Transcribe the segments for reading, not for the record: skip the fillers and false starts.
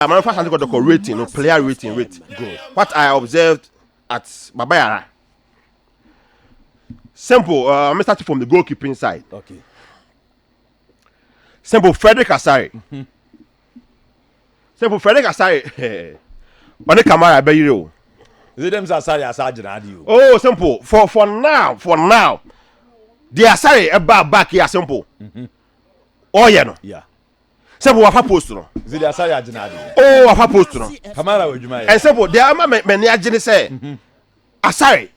I'm first got the rating, no player rating rate. Good. What I observed at Babayara. Simple. I'm starting from the goalkeeping side. Okay. Simple. Frederick Asare. Simple. Frederick Asare. On the camera, I bet you. Is it them Asare GHANASPORTS? Oh, simple. For now, the Asare back here simple. Oh yeah no. Yeah. Simple. What post no? Is it the Asare GHANASPORTS? Oh, what post no? Kamara Ojuma. And simple. There are many agents say Asare.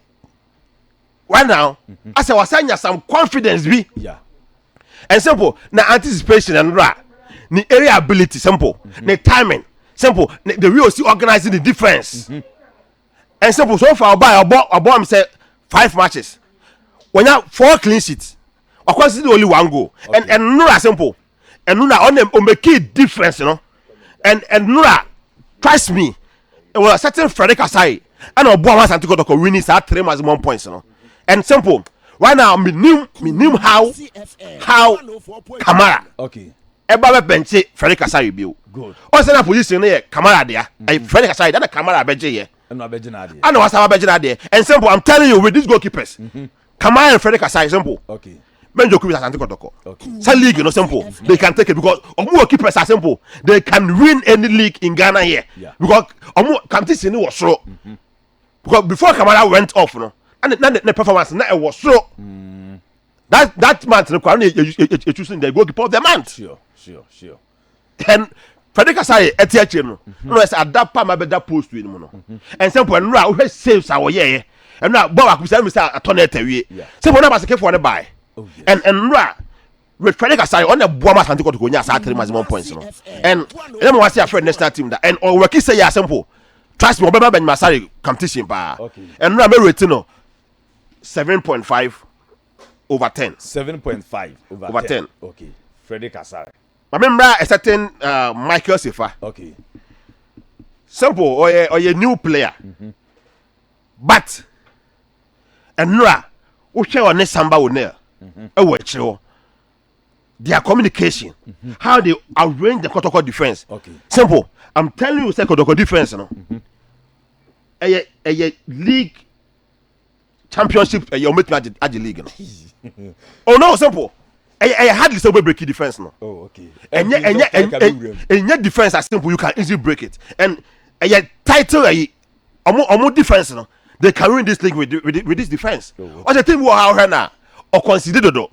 Right now, I say was saying some confidence be. Yeah. And simple. Na anticipation and right. The area ability simple. The timing simple. The real see organizing the defense. And simple. So far, I bought say 5 matches. When you have 4 clean sheets, of course it's only 1 goal. Okay. And Nura simple. And Nura on the key difference, you know. And Nura, trust me, it was a certain Frederick Asare. And Obama asantekotoko winning 3 maximum points, you know. And simple. Right now, me knew how Kamara. Okay. Eba bench Frederick Asare bill. Good. Also na position there Kamara there. Frederick Asare that Kamara bench here. And no GHANASPORTS. I know what's our bench there. And simple, I'm telling you with these goalkeepers. Kamara and Frederick Asare simple. Okay. Benjo keepers are asantekotoko. Okay. Some league, you know, simple. They can take it because Omu keepers are simple. They can win any league in Ghana here. Yeah. Because Omu Kamtisini was so. Because before Kamara went off, you know, and the performance now it was so. That month, you choosing the goalkeeper of the month. Sure. And Frederick Asare etiache no. No is adapt pa ma better post to him no. And simple and ra we saves our yeah. And now ball akusa me say atone wie. Simple na basket for the buy. And ra with Frederick Asare on the boa asantekotoko nya sa 3 maximum points no. And let me want say friend national team that and or we say ya simple. Trust me, Obama Ben Asare competition pa. And ra me rate no 7.5 over 10. 7.5 over 10. Okay. Frederick Asare. I remember a certain Michael Sefa. Okay. Simple or a new player. But and Nora, who share on Samba on there. Their communication, how they arrange the Kotoko defense. Okay. Simple. I'm telling you, say Kotoko defense, no. A league championship, you make me at the league. No? Oh no, simple. I hardly say we break the defense no. Oh okay. And yet defense as simple you can easily break it. And a title almost defense no. They can win this league with this defense. Or the team who are here now or consider do.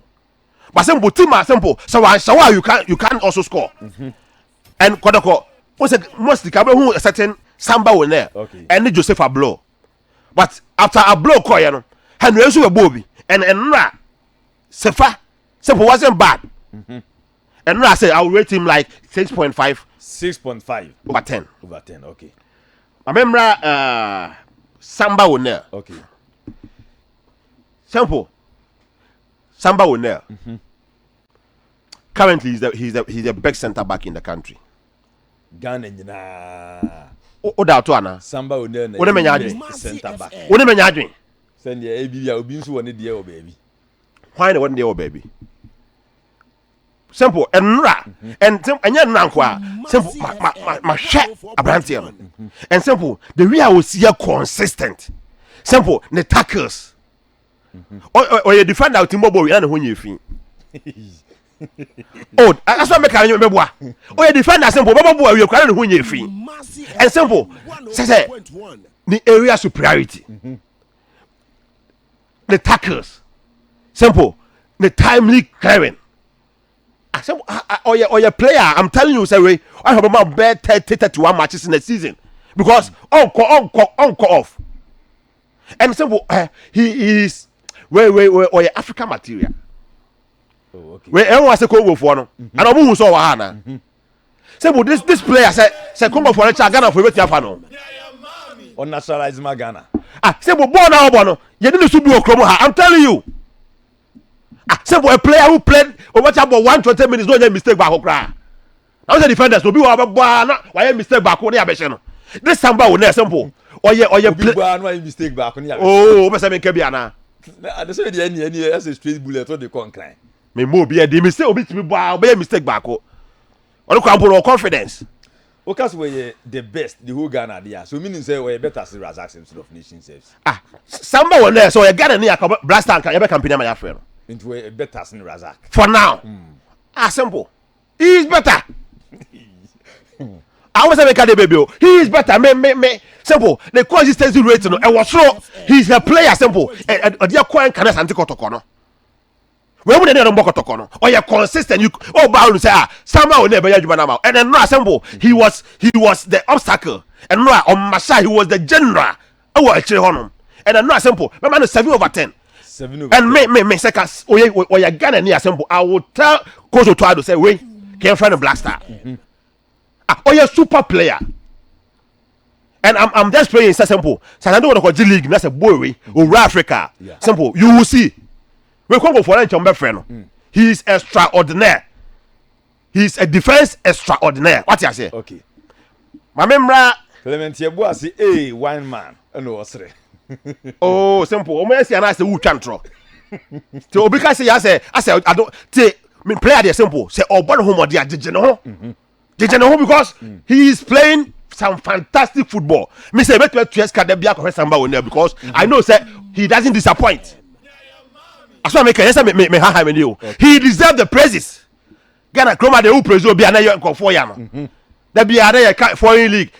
But simple team are simple. So you can also score. And Kotoko most the Cameroon who a certain Samba will there. Okay. And Joseph a blow. But after a blow call you know, Henry also a Bobby and Ra Sefa simple wasn't bad. And now I say I'll rate him like 6.5. 6.5 over 10. Over 10, okay. I remember Samba on there. Okay. Simple. Samba on there. Currently he's the best centre back in the country. Ghana nyina. O da to ana. Samba on there. Wo me nya center back. Wo me nya adwen. Send the ABB obi nso woni de o baby. Why the one there, baby? Simple and ra and yet nankwa simple my share abrantier and simple the way I will see a consistent simple the tackles or you defend out Timbo and when you feel oh that's what make you remember or you defend that simple boy you cry when you feel and simple say the area superiority the tackles simple the timely clearing. Or your player, I'm telling you, say, I have about 31 matches in the season because on off. And simple, he is or your African material. Oh, okay. Where everyone say Congo for no, and I'm who saw Hana. Simple, this player say Congo for Ghana for wetin no. On nationalize Ghana. Simple, born now, bono. You didn't should be a Kromo. I'm telling you. Simple, a player who played over about 120 minutes, no mistake back. Now the defenders will be why mistake back. This Samba will never simple. Or you play mistake back. Oh, but I mean, Kebiana. I say the end as a straight bullet or the concline. Me more be a mistake, be a mistake back. Or confidence. Okas were the best, the whole Ghana there. So meaning say we better see Razak instead of nation saves. Samba one there, so you Ghana near blackstars can ever campaign my friend. Into a better see Razak. For now. Simple. He is better. I was a baby. He is better. Me. Simple. The consistency rate, no. And what's wrong? He's a player. Simple. And dear Kwame can asantekotoko, no. When we don't Kotoko, no. Or you're consistent. You bound to say Samba will never you now. And then no simple. He was the obstacle. And no on Masha he was the general. Oh, actually on him. And then no simple. My man is 7/10. 7/10. And me seconds. Or you're Ghana near simple. I will tell Kotoko to say, wait, can't find a black star. Oh, you're a super player. And I'm just playing so simple. So I don't want to go G League. That's a boy. Or Africa. Yeah. Simple. You will see. We can't go for any friend. He is extraordinary. He is a defense extraordinary. What you say? Okay. My member. Clement Yabua say, wine man. No, Asare. Oh, simple. O me say na say who chantro. So because say I say I don't say me player there simple. Say Obon home there Jejeno. Jejeno because he is playing some fantastic football. Me say bet to years can be a Samba on there because I know say he doesn't disappoint. As well make me ha me you. He deserves the praises. Ghana Chroma de who praise will be an ayo for yam. There be a foreign league.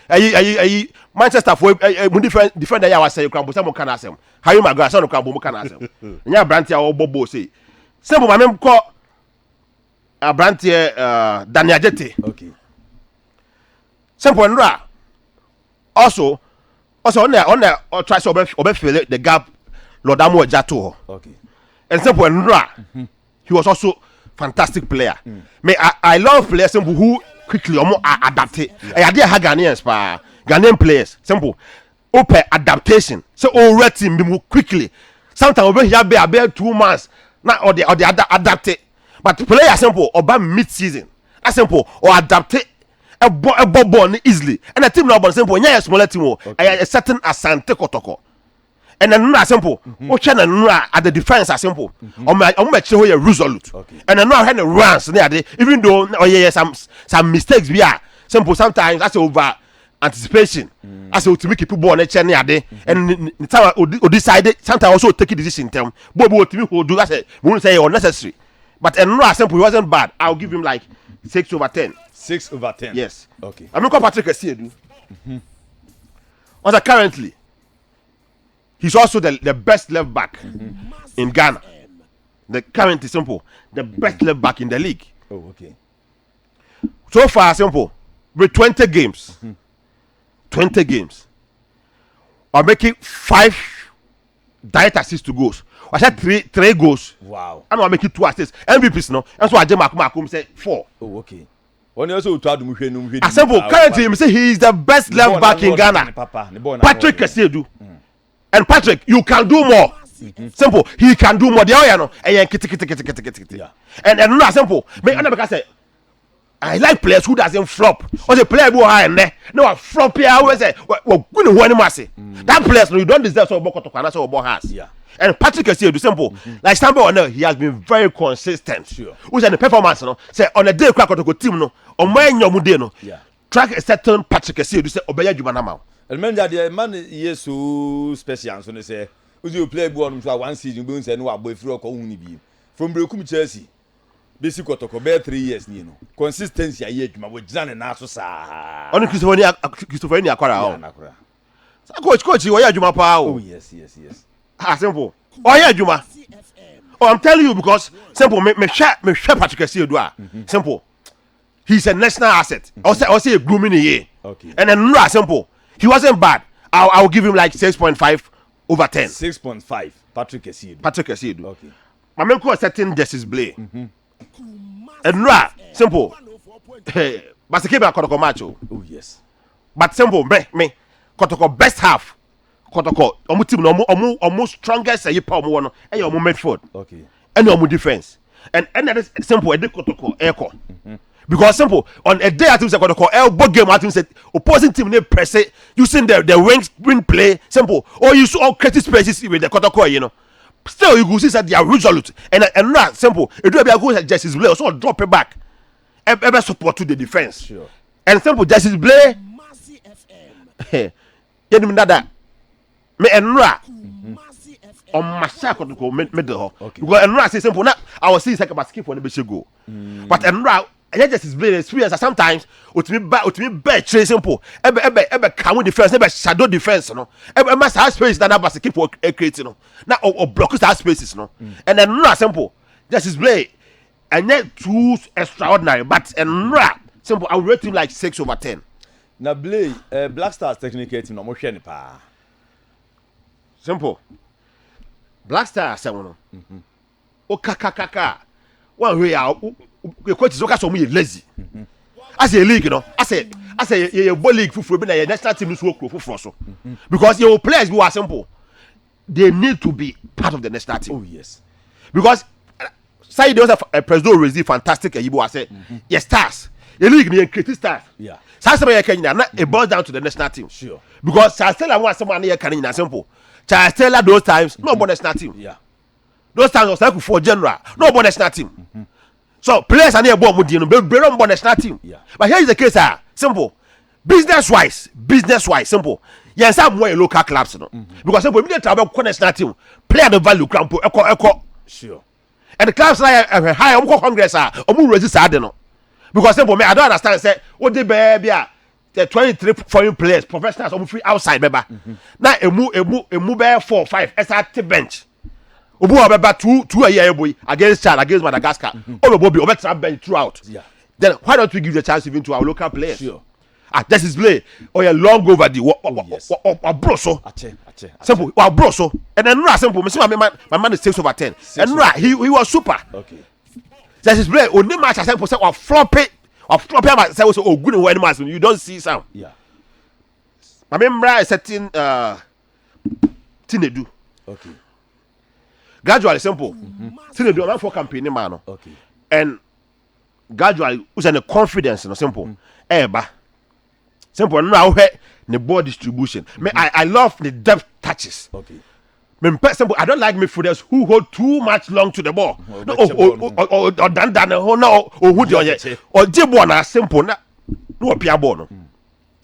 Manchester for defender ya was say you can put some canasem. How you my grass on can boom canasem. Nya brantia or bobo say. Simple my mem call a brantia Daniel Jete. Okay. Simple nra. Also on there or try to fill the gap Lodamo Jato. Okay. And simple nra. He was also fantastic player. Me I love players simple who quickly adapt it. I did have Ghanaians pa Ghanaian players simple open adaptation. So all red team be move quickly. Sometimes over here be about 2 months. Now or the adapt it. But player simple or mid season. As simple or adapt it a ball easily. And a team now simple yeah smaller team a certain asantekotoko. And then no simple. Channel no at the defense are simple. On my show you resolute. And then no had the runs there. Even though some mistakes we are simple sometimes that's over anticipation. As to make people born a channel and the time decided sometimes also take a decision term. But what we will do that won't say unnecessary. But and no simple he wasn't bad. I'll give him like 6/10. 6/10. Yes. Okay. I'm not Patrick Asiedu. Currently he's also the best left back in Ghana. The current is simple. The best left back in the league. Oh, okay. So far, simple. With 20 games. 20 games. I'm making 5 direct assists to goals. I said 3 goals. Wow. And I'm making 2 assists. MVPs, no. And so I just Makum said 4. Oh, okay. Simple. Currently, he say he is the best left back in Ghana. Patrick Asiedu. And Patrick, you can do more. Simple. He can do more. Yeah. And no simple. Me I say I like players who doesn't flop. Or the player who are in there. No flop here. Always say that players you don't deserve so Kotoko so about has. Yeah. And Patrick Asiedu simple. Like Samba on there, he has been very consistent. Sure. Which is the performance, no. Say on the day Kotoko team no. On my nyomude no. Yeah. Track a certain Patrick Asiedu say obeya djuma remember the man is so special so they say you play ball for 1 season be say no aboy free ko hu ni bi from Brekum Chelsea basic Kotoko be 3 years ni no consistency aye adwuma we gina na so saa on Christopher ni akwara o coach we adwuma pa o oh yes simple oh yeah adwuma oh I'm telling you because simple me share Patrick Asiedu a simple he's a national asset also a grooming here okay and then no simple he wasn't bad. I'll give him like 6.5/10. 6.5. Patrick Asiedu. Okay. My man called certain justice play. And no simple. Hey, but keep a Kotoko match. Oh yes. But simple me Kotoko best half. Kotoko team almost strongest say power one and your midfield. Okay. And your defense. And that is simple. And Kotoko echo. Because simple on a day I think Kotoko elbow game I think said opposing team they press it using the wing play simple or you saw all creative spaces with the Kotoko you know still you go see that they are resolute and not simple it do be a go justice play so drop it back ever support to the defense sure and simple Justice Blay. Yenim dada me enra on masha Kotoko middle because enra say simple na I was seeing like basket for the be go but enra Justice Blay experience sometimes utimi be trade simple ebe come defense ebe shadow defense no ebe must have space that basket for create no na or block that spaces no and enra simple Justice Blay and yet too extraordinary but enra simple I would rate him like 6/10. Na Blay blackstars technical team no mo hwe ne pa simple blackstars say no o kaka one way a coach so ka so mo lazy as a league no as a your ball league fufu be na your national team so okro fufu so because your players who are simple they need to be part of the national team. Oh yes, because say there was a president receive fantastic yibo say yes stars your league ni create stars. Yeah. Samba Kenya na it boils down to the national team. Sure. Because Stella want someone here can in simple. Stella those times no more national team. Yeah. Those times was like for general no more national team. So players are near born with you no more national team. Yeah. But here is the case simple. Business wise simple. Yes, I'm more local clubs no. Because simple immediately travel national team player the value crampo echo. Sure. And the clubs like high congress register no. Because simple me I don't understand say what the baby the 23 foreign players professionals almost free outside beba now emu be 4 or 5 SRT bench obu beba 2 a year boy against Chad against Madagascar all obo be over bench throughout. Yeah. Then why don't we give the chance even to our local players? Sure. This is play or a long overdue broso simple or broso and then simple my man is 6/10 and he was super. Okay. That is play only match as simple say or flop it say also oh good when match you don't see some. Yeah. My member is setting Tenadu. Okay. Gradually simple. Tenadu man for campaign man. Okay. And gradually who's in the confidence no simple. Eba. Simple now the ball distribution. I love the depth touches. Okay. Simple, I don't like midfielders who hold too much long to the ball. Or dan no or who do or jibbo na simple no appear ball.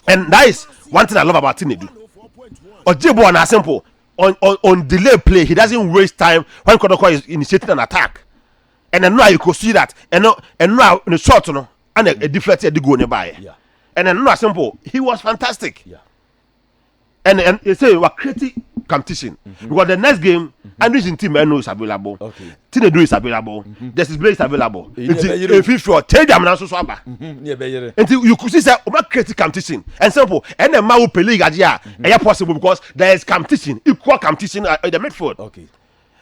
And that is one thing I love about Tenadu. Or jibbo na simple on delay play he doesn't waste time when Kotoko is initiating an attack. And then now you could see that and now in the short no and a deflected the goal nearby. Yeah. And then no simple he was fantastic. Yeah. And they say we are creating competition because the next game Andrew's team is available. Okay. Tenadu is available. Justice Blay is available. If you tell them now so swaba. Until you could see say we are creating competition and simple and the man who play league here possible because there is competition equal competition at the midfield. Okay.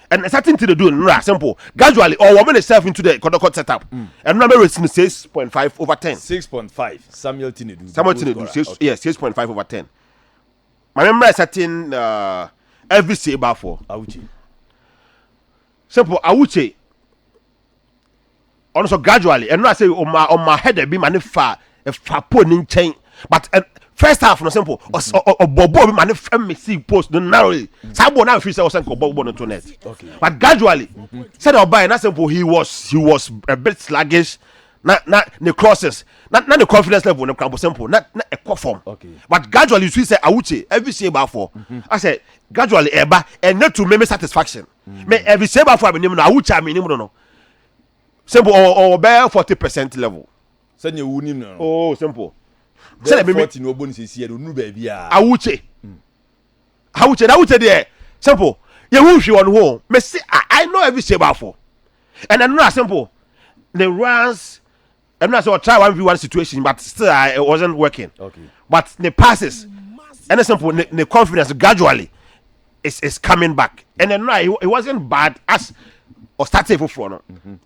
And certain thing to do simple gradually or woman itself into the Kotoko setup and number is 6.5/10. 6.5 Samuel Tenadu. Yes 6.5/10. My member is setting every say about for Auchi. Simple Auchi. Also gradually, and I say on my head there be manifa a faponing chain. But first half no simple or bobo be manifa me see post no narrowly. Sabo now feel say was bobo no to net. Okay. But gradually, said Obai na simple he was a bit sluggish. Not the crosses, not the confidence level, no simple, not a core form. Okay. But gradually, you say Auchi every say about 4. I said gradually, eba and not to make satisfaction. Me every say about 4 minimum Auchi I mean no. Simple or bear 40% level. Send you win no. Oh, simple. Say me 40 no bonus is here no baby ah. Auchi there. Simple. You who she on home. Me say I know every say about 4. And then no simple. The runs I'm not sure try 1v1 situation, but still it wasn't working. Okay. But the passes, and the simple, the confidence gradually is coming back. And then it wasn't bad as or started for front.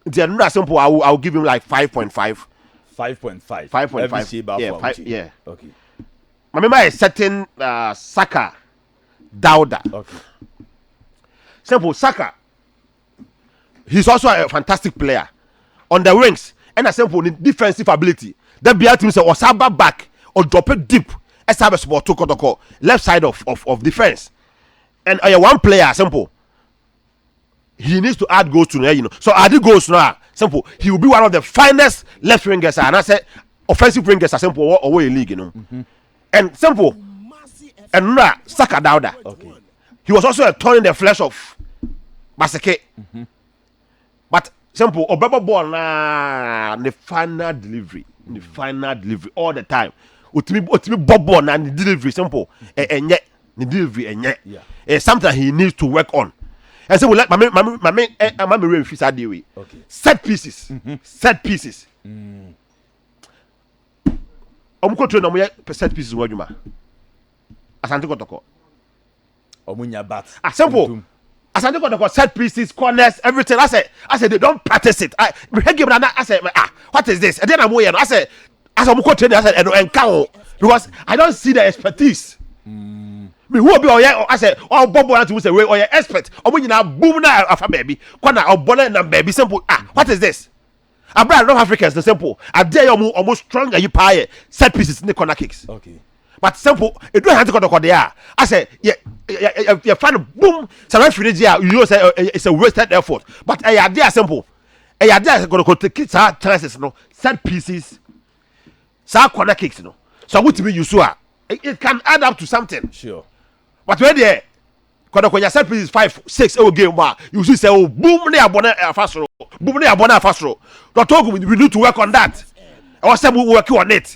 Then no simple, I'll give him like 5.5. 5.5. 5.5. Yeah, 5, yeah. Okay. My member is setting Saka Dauda. Okay. Simple Saka. He's also a fantastic player on the wings. And a simple defensive ability. Then be able to say or Samba back or drop it deep. As support to Kotoko left side of defense. And one player simple. He needs to add goals to so add goals now. Simple. He will be one of the finest left wingers. And I said offensive wingers are simple or a league, you know. And simple. And Saka Dauda. Okay. He was also a thorn in the flesh of Baseke. But simple, Obaba born the final delivery. The final delivery all the time. Utimi Bobo and the delivery simple. And yet the delivery and yet something he needs to work on. And so we let my refuse that way. Okay. Set pieces. Set pieces. Train set pieces what you ma. Asantekotoko. Omunya bat. Simple. Asantekotoko set pieces, corners, everything. I said they don't practice it. I said what is this? And then I'm I said train. I said and because I don't see the expertise. Me who be I said Bobo to say we expert. Omunya boom na afa baby. Corner or ball na baby simple. What is this? Abra North Africans the simple. I dare almost stronger you pay set pieces in the corner kicks. Okay. But simple, it don't have to go there. I said, you find boom, so referee you say it's a wasted effort. But I idea simple. I idea going to take chances, no set pieces, corner kicks, no. So what to be you it can add up to something. Sure. But when there, when your set pieces 5, 6 game, you see say boom near abona fast row, boom near abona fast row. We need to work on that. I was saying we work on it.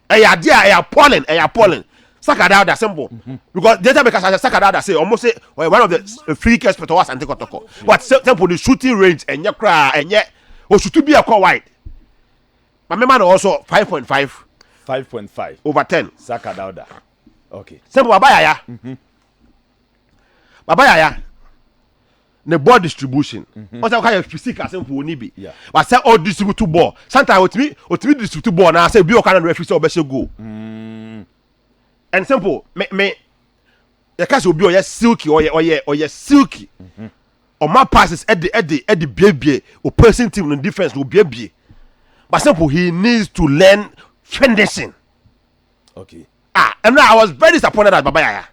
I appalling. Saka Dauda simple. Because data because I Saka Dauda say almost say one of the free kicks for us asantekotoko. But simple the shooting range and your cry and yet should be a call wide. My man also 5.5. 5.5 over 10. Saka Dauda. Okay. Simple Babaya. Babaya. The ball distribution. Also, kind of physical simple will be. Yeah. But say all distribute to ball. Sometimes with me distribute ball now. Say be kind of referee so best go. And simple. Me. The case will be or silky or silky. Or my passes at the baby or person team in defense will be. But simple he needs to learn finishing. Okay. And now I was very disappointed at Babaya.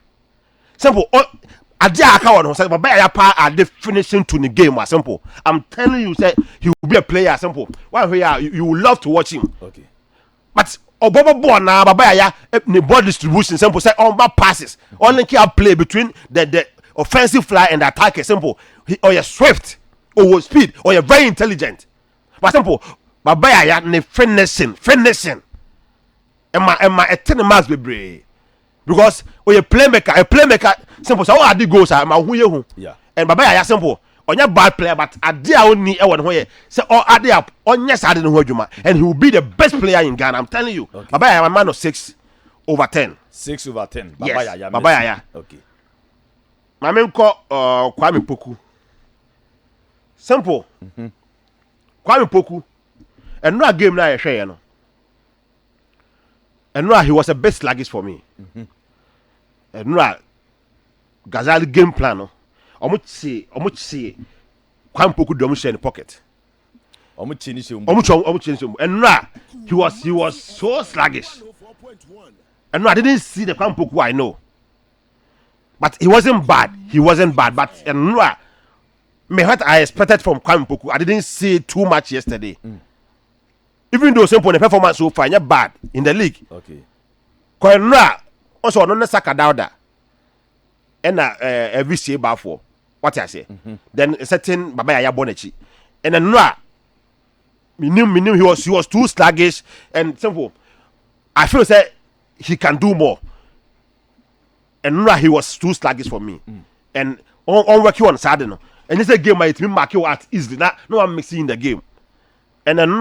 Simple. Adia account say Babaya pa are the finishing to the game simple. I'm telling you say he will be a player simple. One here you will love to watch him. Okay. But Obobo born na Babaya the ball distribution simple say on back passes. Only can play between the offensive fly and the attacker simple. Or you swift or speed or you're very intelligent. But simple Babaya ne finishing. And my 10 miles be brave. Because a playmaker simple so all the goals are my who yeah. And Babaya simple on your bad player but idea only one way say all idea on yes I didn't know and he will be the best player in Ghana. I'm telling you. Okay. Babaya a man of 6 over 10. 6 over 10. Yes. Babaya. Okay. My man called Kwame Poku. Simple. Kwame Poku. And no game now share no. And no he was a best sluggish for me. And no Gazali game plan no. Omuch see Kwame Poku do share in the pocket. Omuch and no he was so sluggish. And no I didn't see the Kwame Poku I know. But he wasn't bad. But and no me what I expected from Kwame Poku I didn't see too much yesterday. Even though simple the performance so far not bad in the league. Okay. Koenra also no Saka Dauda. And every say bar for what I say. Then a certain Babaya Bonechi. And then me knew he was too sluggish and simple. I feel say he can do more. And he was too sluggish for me. And on working on Saturday. And it's a game might be mark you at easily. No one mixing in the game. And then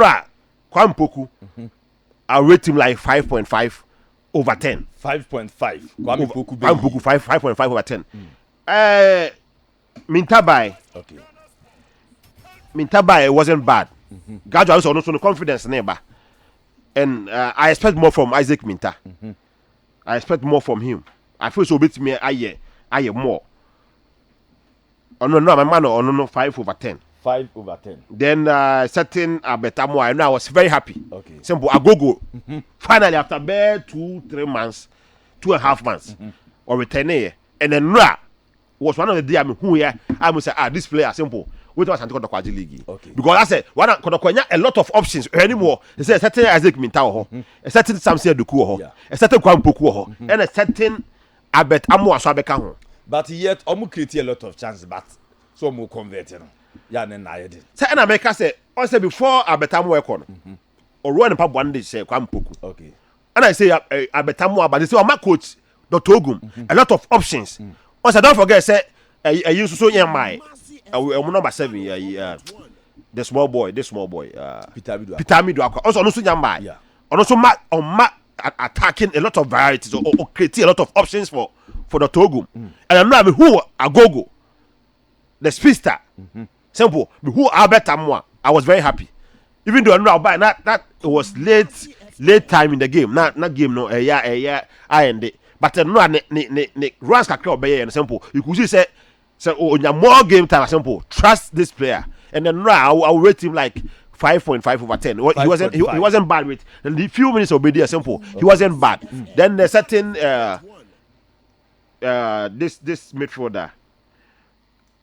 Kwame Poku, I rate him like 5.5 over 10. 5.5. Kwame Poku 5.5 over 10. Mintabai. Okay. Mintabai wasn't bad. Gaju also no confidence neighbor. And I expect more from Isaac Minta. I expect more from him. I feel so bit me I more. Oh no, my man no 5 over 10. 5 over 10. Then certain Betamo, I know I was very happy. Okay. Simple, I go. Finally, after about 2-3 months, 2.5 months, or return here. And then was one of the day I mean who here I must say this player simple. wait till Asante Kotoko league. Okay. Because I said one Kotoko a lot of options anymore. They say a certain Isaac Mintao, a certain Samson Duku, a certain Kwame Poku, and a certain Abet Amo Asabeka. But yet omu create a lot of chances, but so more converting. Yeah, then I did. Say and America say also before Abetamo work on or run pub one day say Kwame Poku. Okay. And I say Abetamo, but they say my coach Dr. Ogum a lot of options. Also don't forget say I used to so young my number 7 the small boy Peter Midu also no so young my also attacking a lot of varieties or creating a lot of options for Dr. Ogum. And I'm not who Agogo the speedster. Simple. Who Albert Amwa, I was very happy. Even though I know about that it was late time in the game. Not game no I end. But no ne runs kakra obey and simple. You could see say oh more game time simple. Trust this player. And then now I will rate him like 5.5 over 10. He wasn't bad with the few minutes of Bedia simple. He wasn't bad. Then the certain this midfielder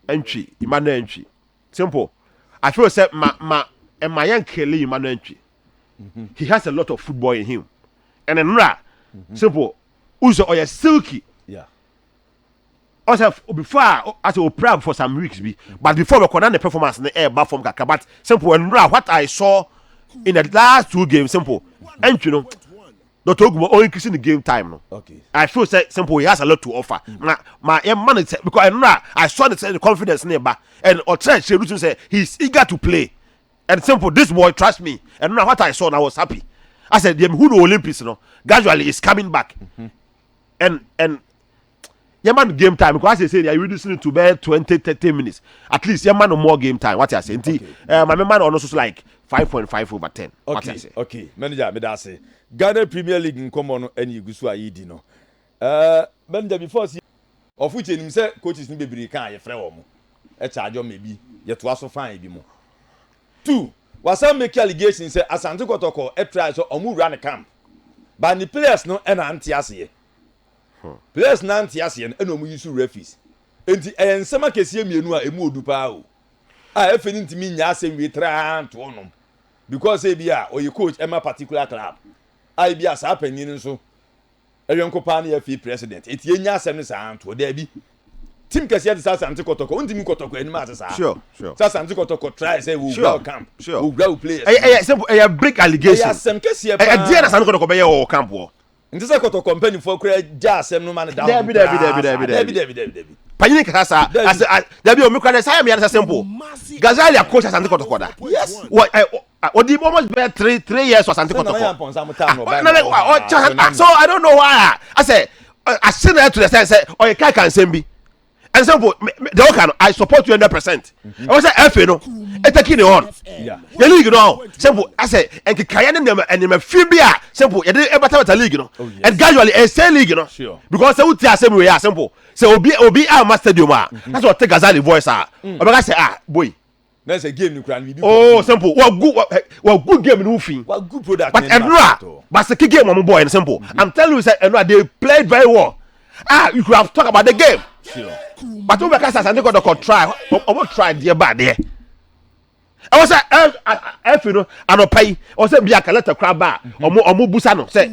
entry, Emmanuel entry. Simple. I feel say my young Kelly Emmanuel entry. He has a lot of football in him. And then simple. Uzo or silky. Yeah. Also before I was proud for some weeks but before we could the performance in the air back from Kaka. But simple and what I saw in the last 2 games, simple. And you know, Dr. Ogum only increasing the game time. No? Okay. I feel say simple. He has a lot to offer. My man is because I saw the confidence nearby and Otrend she say he's eager to play. And simple, this boy trust me. And now what I saw, I was happy. I said, who the Olympics, gradually is coming back. And yeah man game time because I say they are reducing it to about 20-30 minutes. At least yeah man no more game time. What I say? Okay. My man also like 5.5 over 10. Okay. What I say? Okay. Manager, me that say. Ghana Premier League in common any gusu ayidi no. Manager before see of which him say coaches ni bebre kan ye frɛ wo mo. E charge maybe ye to aso fine bi mo. 2. Wasan make allegation say Asante Kotoko e try so omu run camp. But the players no and anti ase. Players na anti ase and omu use referees. Enti ensema kese mienu a emu odu pa o. Efe ni ntimi nya asem we try to onom. Because e bia or you coach Emma particular club. I be as happening nso. Ewenko pa na FA president. Eti enya asem ne sa anto da bi. Team kese de Asante Kotoko. Untimi Kotoko enima asesa. Sure. Asante Kotoko try say we go camp. Sure. We go players. Simple big allegation. Asem kese pa. Dear Asante Kotoko be your camp wo. Nti say Kotoko company for kra ja asem no man down. Debi. Panyini kasa as debi o mekra say am ya simple. Gazali coach Asante Kotoko da. Yes. What did almost be 3 years for Asante Kotoko. So I don't know why. I say I said that to the say or you can send me. And simple the can I support you 100%. I was say FA no e taking it on. Yeah. The league no simple I say and kaya and me fibia simple you dey better league no. And gradually a say league no. Sure. Because say we say we are simple. Say obi our master stadium that's what take Gazali voice Obeka say boy that's a game you can be. Oh, simple. What good game in Ufin. What good product. But Enra, but the game on boy and simple. I'm telling you, say Enra, they played very well. You could have talked about the game. Sure. But over because I think I try. I will try dear bad there. I was say, you know, I don't pay. Or say, be a letter crab bar. Or more busano. Say,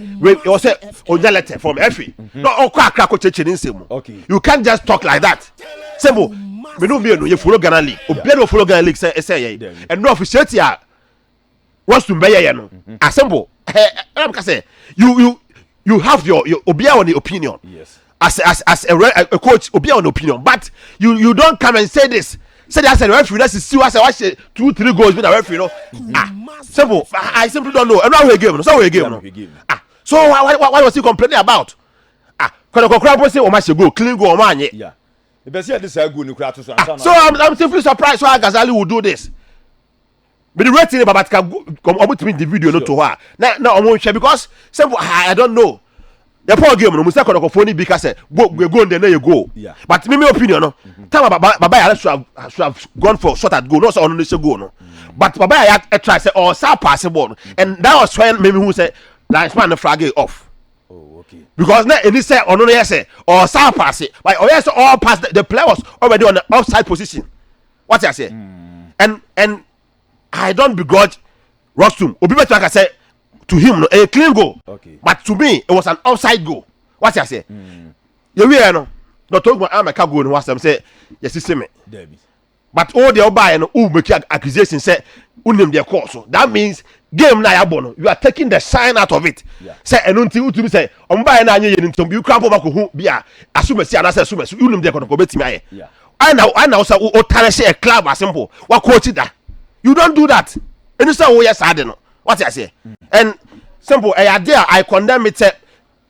or say, or letter from Effie. No, or crack in sim. Okay. You can't just talk like that. Simple. Me no be no you follow Ghana League. Obi no follow Ghana League say and no officiate ya wants to be ya no. Assemble. I'm say you have your obi on the opinion. Yes. As a coach obi on opinion, but you don't come and say this. Say that the referee that's see what I say 2-3 goals with the referee no. Simple. I simply don't know. And now we game no. So we game no. So why was he complaining about? Kotoko crowd say o ma go clean go o ma anye. Yeah. So I'm simply surprised why Gazali will do this. But the rating about the video not to her. Now I'm share because simple I don't know. The poor game no Mr. Kotoko phone because we go there you go. Yeah. But me opinion no. Time Baba should have gone for shot at goal not so on the goal no. But Baba I try say or sa pass ball and that was when maybe who say linesman the flag off. Oh, okay. Because now any say or no say or side pass it, but or yes all pass the player was already on the offside position. What I say? and I don't begrudge Rostum. Obi better like I say to him no a clean goal. Okay. But to me it was an offside goal. What I say? You hear no? Not talk about America goal. What I'm say? Yes, see me. But all the buy and who make accusation say unim their course. So that means game na ya bono. You are taking the shine out of it. Say enunti utu say on buy na anye yentum you cramp over ko bia assume see anase assume so unim their ko betimi aye. I now say o tarnish a club as simple. What coach that? You don't do that. And you say oh yes I don't. What I say? And simple idea I condemn it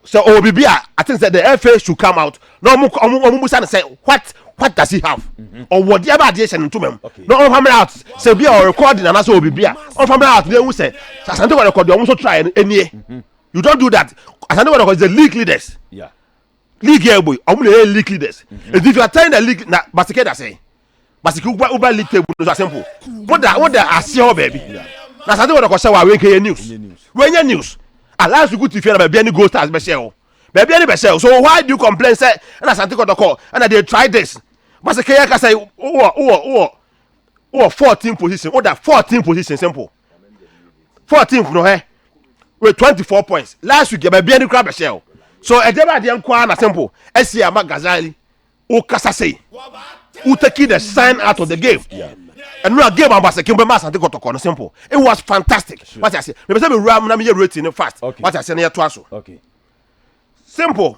so obibia I think that the FA should come out. No mu say what does he have? Or what the other addition to him? No family out. Say be or recording and also obibia. On family out they will say Asante record you also try any. You don't do that. Asante record is the league leaders. Yeah. League here boy. Omule league leaders. And if you are telling the league na basike that say basike uba league table so simple. What the asio baby. Na Asante record say wa we news. When news. Allows you go to fear baby any goal stars be share. Baby any be share. So why do you complain say na asantekotoko and they try this? Basike ya ka say 14 position. Oh that 14 position simple. 14th no eh. With 24 points. Last week baby any crab be share. So ejeba de nkwa na simple. Esia Magazali o kasa say. Who taking the sign out of the game. And no game about the Kimber Mass and Kotoko simple. It was fantastic. What I say, maybe some ram na me rating fast. What I say near twice. Okay. Simple.